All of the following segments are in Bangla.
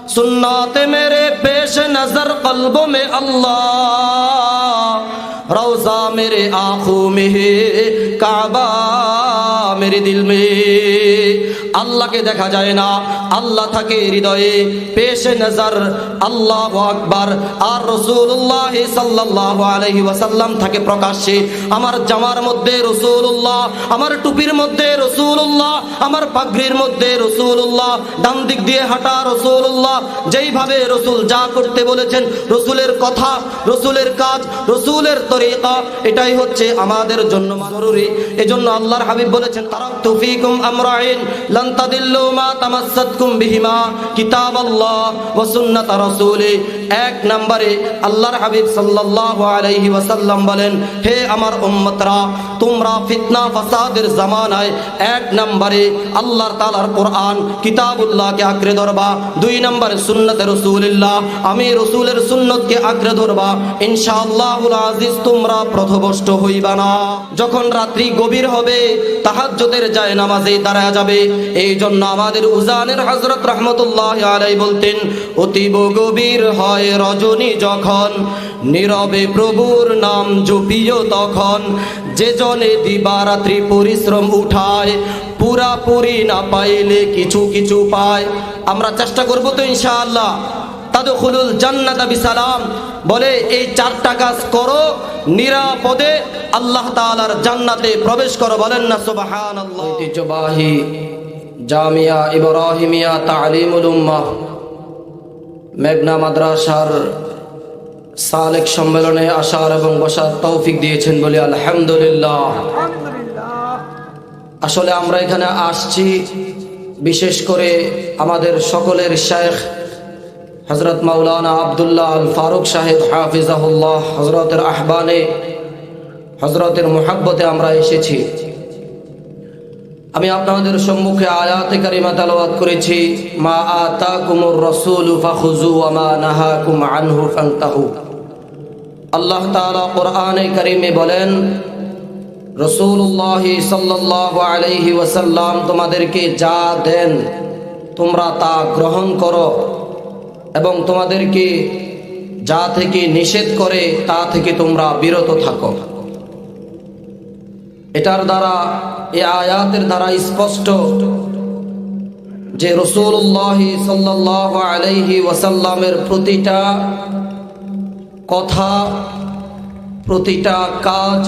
सुन्नत मेरे पेश नजर कल्बों में अल्लाह, रौजा मेरे आंखों में है, काबा मेरे दिल में। আল্লাহকে দেখা যায় না, আল্লাহ থাকে হৃদয়ে, পেশে নজর আল্লাহু আকবার। আর রাসূলুল্লাহ সাল্লাল্লাহু আলাইহি ওয়াসাল্লাম থাকে প্রকাশ্যে। আমার জামার মধ্যে রাসূলুল্লাহ, আমার টুপির মধ্যে রাসূলুল্লাহ, আমার পাগড়ির মধ্যে রাসূলুল্লাহ, ডান দিক দিয়ে হাঁটা রাসূলুল্লাহ। যেইভাবে রাসূল যা করতে বলেছেন, রাসূলের কথা, রাসূলের কাজ, রাসূলের তরিকা, এটাই হচ্ছে আমাদের জন্য জরুরি। এজন্য আল্লাহর হাবিব বলেছেন, তারাকতু ফীকুম আমরাইন লান তাদিল্লু মা তামাসসাতকুম বিহিমা কিতাবাল্লাহ ওয়া সুন্নাত রাসূলি। এক নম্বরে আল্লাহর হাবিব সাল্লাল্লাহু আলাইহি ওয়াসাল্লাম বলেন, হে আমার উম্মতরা, তোমরা ফিতনা ফাসাদের জামানায় এক নম্বরে আল্লাহর তাআলার কোরআন কিতাবুল্লাহকে আঁকড়ে ধরবা, দুই নম্বরে সুন্নতে রাসূলুল্লাহ, আমি রাসূলের সুন্নতকে আঁকড়ে ধরবা, ইনশাআল্লাহুল আজিজ তোমরা পথভ্রষ্ট হইবা না। যখন রাত্রি গভীর হবে, তাহাজ্জুদের যায় নামাজে দাঁড়ায়া যাবে। এই জন্য আমাদের উজানের হযরত রাহমাতুল্লাহি আলাইহি বলতেন, অতীব গভীর হয় রজনী যখন, নীরবে প্রভুর নাম জপিও তখন, যে জনে দিবারাত্রি পরিশ্রম উঠায়, পুরাপুরি না পাইলে কিছু কিছু পায়। আমরা চেষ্টা করব তো ইনশাআল্লাহ। তাদখুলুল জান্নাতা বিসালাম বলে এই চারটা কাজ করো, নিরাপদে আল্লাহ তাআলার জান্নাতে প্রবেশ করো। বলেন না সুবহানাল্লাহ। ঐতিহ্যবাহী জামিয়া ইব্রাহিমিয়া তালিমুল উম্মাহ মেঘনা মাদ্রাসার সালেক সম্মেলনে আসার এবং বসার তৌফিক দিয়েছেন বলে আলহামদুলিল্লাহ। আসলে আমরা এখানে আসছি বিশেষ করে আমাদের সকলের শায়েখ হযরত মাওলানা আব্দুল্লাহ আল ফারুক সাহেব হাফিজাহুল্লাহ, হযরতের আহবানে, হযরতের মুহাব্বতে আমরা এসেছি। আমি আপনাদের সম্মুখে আয়াতে কারিমা তেলাওয়াত করেছি, মা আতাকুমুর রাসূলু ফাখুযু ওয়া মা নাহাকুম আনহু ফান্তাহু। আল্লাহ তাআলা কোরআনে কারিমে বলেন, রাসূলুল্লাহ সাল্লাল্লাহু আলাইহি ওয়াসাল্লাম তোমাদেরকে যা দেন তোমরা তা গ্রহণ করো, এবং তোমাদেরকে যা থেকে নিষেধ করে তা থেকে তোমরা বিরত থাকো। এটার দ্বারা, এই আয়াতের দ্বারা স্পষ্ট যে রাসূলুল্লাহ সাল্লাল্লাহু আলাইহি ওয়াসাল্লামের প্রতিটা কথা, প্রতিটা কাজ,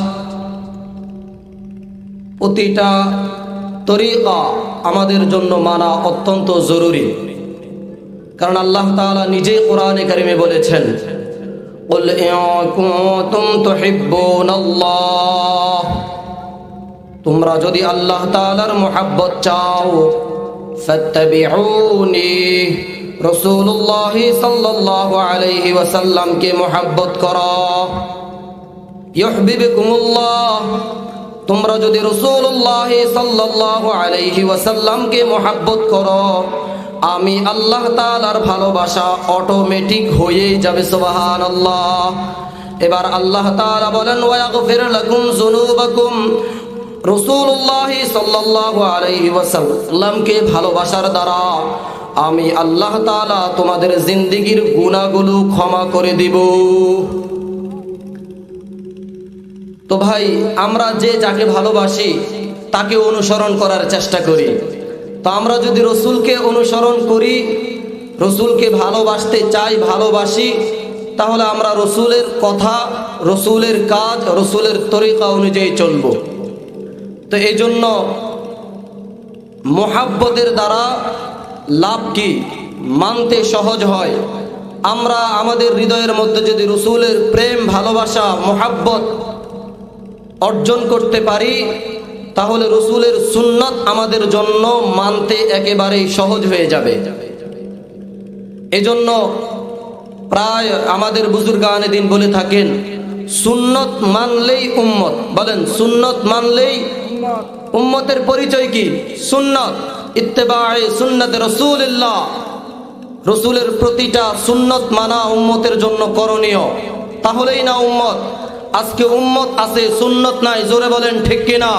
প্রতিটা তরিকা আমাদের জন্য মানা অত্যন্ত জরুরি। কারণ আল্লাহ তাআলা নিজেই কোরআনে কারিমে বলেছেন, কুল ইন কুনতুম তুহিব্বুনাল্লাহ, তোমরা যদি আল্লাহ তাআলার মুহাব্বত চাও, ফাত্তাবিউনি, রাসূলুল্লাহ সাল্লাল্লাহু আলাইহি ওয়াসাল্লামকে মুহাব্বত করো, ইউহিব্বুকুমুল্লাহ, তোমরা যদি রাসূলুল্লাহ সাল্লাল্লাহু আলাইহি ওয়াসাল্লামকে মুহাব্বত করো, আমি আল্লাহ তাআলার ভালোবাসা অটোমেটিক হয়ে যাবে। সুবহানাল্লাহ। এবার আল্লাহ তাআলা বলেন, ওয়া ইয়াগফির লাকুম যুনুবাকুম, রাসূলুল্লাহ সাল্লাল্লাহু আলাইহি ওয়াসাল্লামকে ভালোবাসার দ্বারা আমি আল্লাহ তাআলা তোমাদের জিন্দেগীর গুনাহগুলো ক্ষমা করে দিব। তো ভাই, আমরা যে যাকে ভালোবাসি তাকে অনুসরণ করার চেষ্টা করি। তো আমরা যদি রসুলকে অনুসরণ করি, রসুলকে ভালোবাসতে চাই, ভালোবাসি, তাহলে আমরা রসুলের কথা, রসুলের কাজ, রসুলের তরিকা অনুযায়ী চলব। তো এই জন্য মুহাব্বতের দ্বারা লাভ কি? মানতে সহজ হয়। আমরা আমাদের হৃদয়ের মধ্যে যদি রসুলের প্রেম, ভালোবাসা, মুহাব্বত অর্জন করতে পারি, তাহলে রসুলের সুন্নাত আমাদের জন্য মানতে একেবারেই সহজ হয়ে যাবে। এজন্য প্রায় আমাদের বুজুর্গানে দিন বলে থাকেন, সুন্নত মানলেই উম্মত। বলেন, সুন্নত মানলেই উম্মতের পরিচয় কি? সুন্নত, ইত্তেবায়ে সুন্নাত রাসূলুল্লাহ, রসুলের প্রতিটা সুন্নত মানা উম্মতের জন্য করণীয়, তাহলেই না উম্মত। আজকে উম্মত আছে, সুন্নত নাই, জোরে বলেন ঠিক কিনা?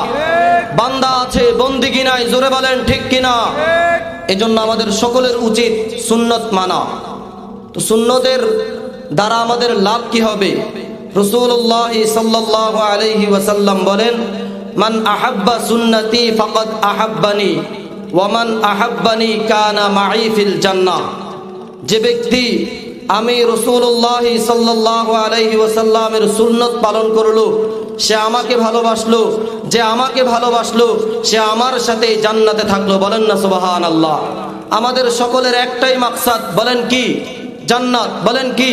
বান্দা আছে, বন্দিগি নাই, জোরে বলেন ঠিক কিনা? এজন্য আমাদের সকলের উচিত সুন্নত মানা। তো সুন্নতের দ্বারা আমাদের লাভ কি হবে? রাসূলুল্লাহ সাল্লাল্লাহু আলাইহি ওয়াসাল্লাম বলেন, মান আহাব্বা সুন্নতি ফাকাদ আহাব্বানি ওয়া মান আহাব্বানি কানা মাই ফিল জান্নাহ। যে ব্যক্তি আমি রাসূলুল্লাহ সাল্লাল্লাহু আলাইহি ওয়াসাল্লামের সুন্নত পালন করলো, সে আমাকে ভালোবাসলো, যে আমাকে ভালোবাসলো সে আমার সাথে জান্নাতে থাকলো। বলেন না সুবহানাল্লাহ। আমাদের সকলের একটাই মাকসাদ, বলেন কি? জান্নাত। বলেন কি?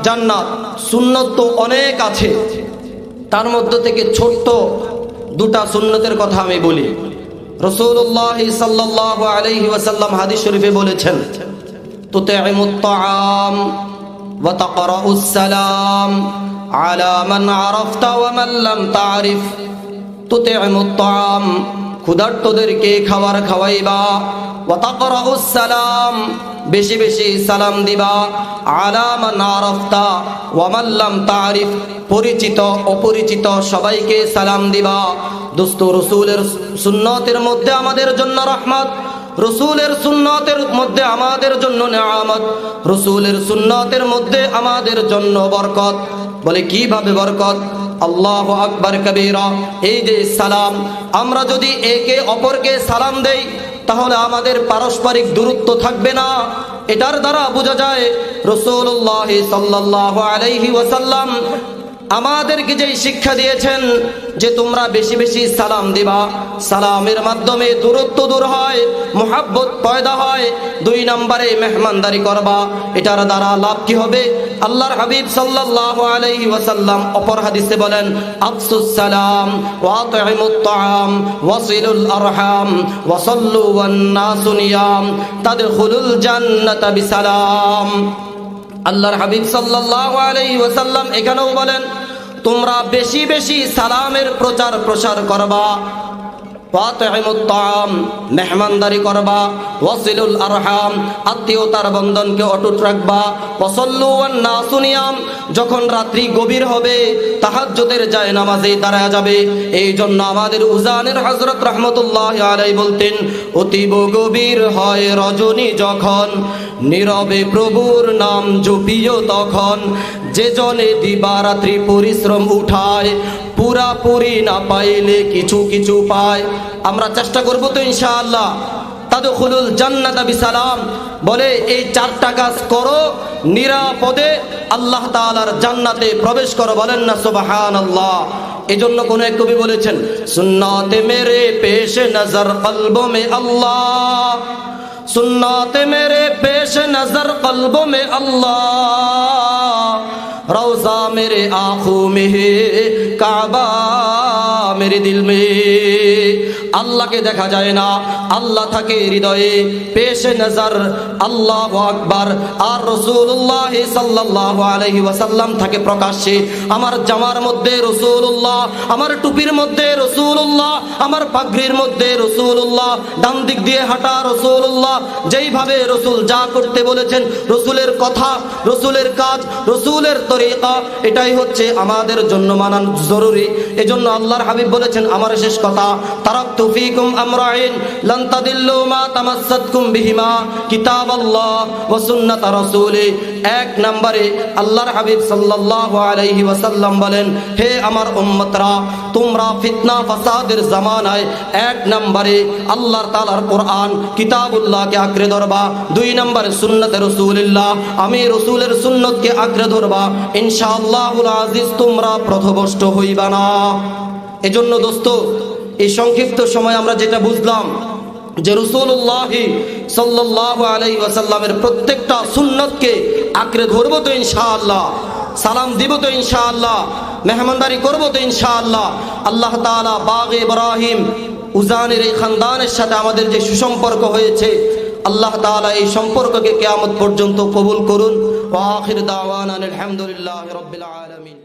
জান্নাত। সুন্নত তো অনেক আছে, তার মধ্য থেকে ছোট্ট দুটা সুন্নতের কথা আমি বলি। রাসূলুল্লাহ সাল্লাল্লাহু আলাইহি ওয়াসাল্লাম হাদিস শরীফে বলেছেন, তুতিমুত তাআম ওয়া তাকরাউস সালাম আলা মান আরাফতা ওয়া মান লাম তারিফ। তুতিমুত তাআম, ক্ষুধার্তদেরকে খাবার খাওয়াইবা, ওয়া তাকরাউস সালাম, বেশি বেশি সালাম দিবা, আলা মান আরাফতা ওয়া মান লাম তারিফ, পরিচিত অপরিচিত সবাইকে সালাম দিবা। দোস্ত, রাসূলের সুন্নতের মধ্যে আমাদের জন্য রহমত, রাসূলের সুন্নতের মধ্যে আমাদের জন্য নিয়ামত, রাসূলের সুন্নতের মধ্যে আমাদের জন্য বরকত। বলে কিভাবে বরকত? আল্লাহু আকবার কবীরা। এই যে সালাম, আমরা যদি একে অপরকে সালাম দেই তাহলে আমাদের পারস্পরিক দূরত্ব থাকবে না। এটার দ্বারা বোঝা যায় রাসূলুল্লাহ সাল্লাল্লাহু আলাইহি ওয়াসাল্লাম আমাদেরকে যেই শিক্ষা দিয়েছেন যে তোমরা বেশি বেশি সালাম দিবা, সালামের মাধ্যমে দূরত্ব দূর হয়, মুহাব্বত পয়দা হয়। 2 নম্বরে মেহমানদারি করবা, এটার দ্বারা লাভ কি হবে? আল্লাহর হাবিব সাল্লাল্লাহু আলাইহি ওয়াসাল্লাম অপর হাদিসে বলেন, আফসুস সালাম ওয়া আতইমুত তাআম ওয়াসিলুল আরহাম ওয়া সাল্লু ওয়ান নাসু নিয়াম তাদখুলুল জান্নাতা বিসালাম। আল্লাহর হাবিব সাল্লাল্লাহু আলাইহি ওয়াসাল্লাম এখানেও বলেন, তোমরা বেশি বেশি সালামের প্রচার প্রসার করবা, ওয়াতিমুত তাআম, মেহমানদারি করবা, ওয়াসিলুল আরহাম, আত্মীয়তার বন্ধনকে অটুট রাখবা, ওয়াসাল্লু ওয়ান নাসু নিয়াম, যখন রাত্রি গভীর হবে তাহাজ্জুদের যায় নামাজে দাঁড়ায়া যাবে। এই জন্য আমাদের উজানের হযরত রাহমাতুল্লাহি আলাইহি বলতেন, অতীব গভীর হয় রজনী যখন, নীরবে প্রভুর নাম জপিও তখন, যে জনে দিবারাত্রি পরিশ্রম উঠায়, পুরাপুরি না পাইলে কিছু কিছু পায়। আমরা চেষ্টা করব তো ইনশাআল্লাহ। তাদখুলুল জান্নাতা বিসালাম, বলে এই 4টা কাজ করো, নিরাপদে আল্লাহ তাআলার জান্নাতে প্রবেশ করো। বলেন না সুবহানাল্লাহ। এজন্য কোন এক কবি বলেছেন, সুন্নাতে মেরে পেশ নজর কলবো মে আল্লাহ, सुन्नत मेरे पेश नजर कल्बों में अल्लाह, रौजा मेरे आँखों में है, काबा मेरे दिल में। আল্লাহকে দেখা যায় না, আল্লাহ থাকে হৃদয়ে, পেশে নজর আল্লাহু আকবার। আর রাসূলুল্লাহ সাল্লাল্লাহু আলাইহি ওয়াসাল্লাম থাকে প্রকাশ্যে। আমার জামার মধ্যে রাসূলুল্লাহ, আমার টুপির মধ্যে রাসূলুল্লাহ, আমার পাগড়ির মধ্যে রাসূলুল্লাহ, ডান দিক দিয়ে হাঁটা রাসূলুল্লাহ। যেইভাবে রাসূল যা করতে বলেছেন, রাসূলের কথা, রাসূলের কাজ, রাসূলের তরিকা, এটাই হচ্ছে আমাদের জন্য মানা জরুরি। এজন্য আল্লাহর হাবিব বলেছেন, আমার শেষ কথা, তারাকতু ফীকুম আমরাইন লান তাদিল্লু মা তামাসসাতকুম বিহিমা কিতাবাল্লাহ ওয়া সুন্নাত রাসূলি। 1 নম্বরে আল্লাহর হাবিব সাল্লাল্লাহু আলাইহি ওয়াসাল্লাম বলেন, হে আমার উম্মতরা, তোমরা ফিতনা ফাসাদের জামানায় 1 নম্বরে আল্লাহর তাআলার কোরআন কিতাবুল্লাহকে আঁকড়ে ধরবা, 2 নম্বরে সুন্নাতে রাসূলুল্লাহ, আমি রাসূলের সুন্নতকে আঁকড়ে ধরবা, ইনশাআল্লাহুল আজিজ তোমরা পথভ্রষ্ট হইবা না। এজন্য দোস্ত, এই সংক্ষিপ্ত সময় আমরা যেটা বুঝলাম যে রাসূলুল্লাহ সাল্লাল্লাহু আলাইহি ওয়াসাল্লামের প্রত্যেকটা সুন্নতকে আঁকড়ে ধরবো তো ইনশাআল্লাহ, সালাম দিব তো ইনশাআল্লাহ, মেহমানদারি করবো তো ইনশাআল্লাহ। আল্লাহ তাআলা বাগে ইব্রাহিম উজানের এই খানদানের সাথে আমাদের যে সুসম্পর্ক হয়েছে, আল্লাহ তাআলা এই সম্পর্ককে কিয়ামত পর্যন্ত কবুল করুন। ওয়া আখির দাওয়ানা আলহামদুলিল্লাহি রাব্বিল আলামিন।